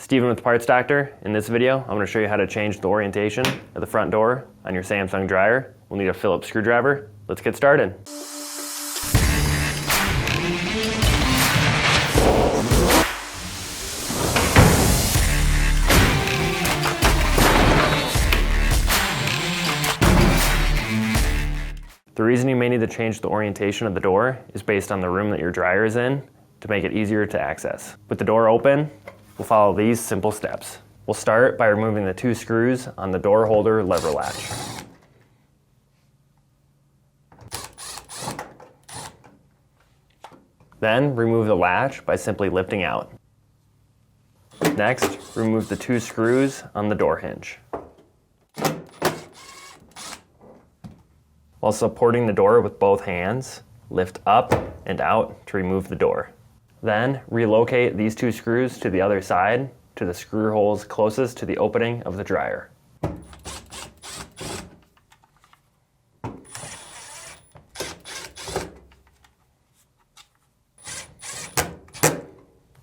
Steven with Parts Doctor. In this video, I'm going to show you how to change the orientation of the front door on your Samsung dryer. We'll need a Phillips screwdriver. Let's get started. The reason you may need to change the orientation of the door is based on the room that your dryer is in to make it easier to access. With the door open, we'll follow these simple steps. We'll start by removing the 2 screws on the door holder lever latch. Then remove the latch by simply lifting out. Next, remove the 2 screws on the door hinge. While supporting the door with both hands, lift up and out to remove the door. Then relocate these 2 screws to the other side to the screw holes closest to the opening of the dryer.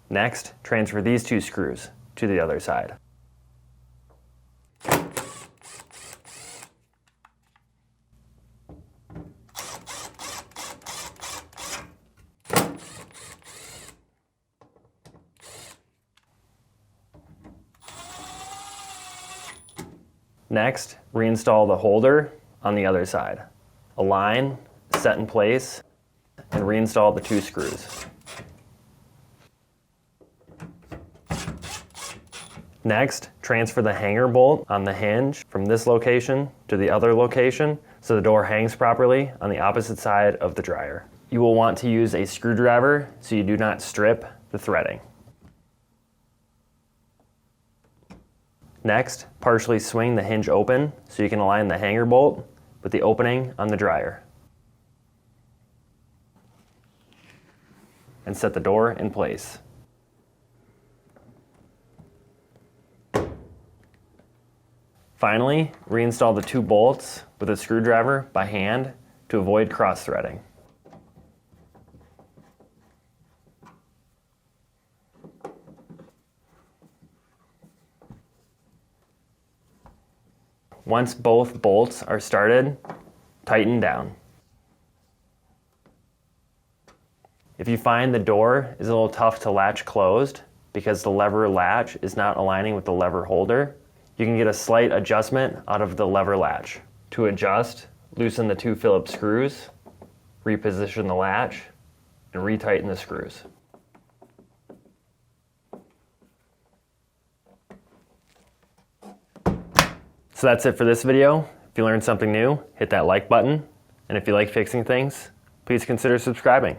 Next, transfer these 2 screws to the other side. Next, reinstall the holder on the other side. Align, set in place, and reinstall the 2 screws. Next, transfer the hanger bolt on the hinge from this location to the other location so the door hangs properly on the opposite side of the dryer. You will want to use a screwdriver so you do not strip the threading. Next, partially swing the hinge open so you can align the hanger bolt with the opening on the dryer. And set the door in place. Finally, reinstall the 2 bolts with a screwdriver by hand to avoid cross-threading. Once both bolts are started, tighten down. If you find the door is a little tough to latch closed because the lever latch is not aligning with the lever holder, you can get a slight adjustment out of the lever latch. To adjust, loosen the 2 Phillips screws, reposition the latch, and retighten the screws. So that's it for this video. If you learned something new, hit that like button. And if you like fixing things, please consider subscribing.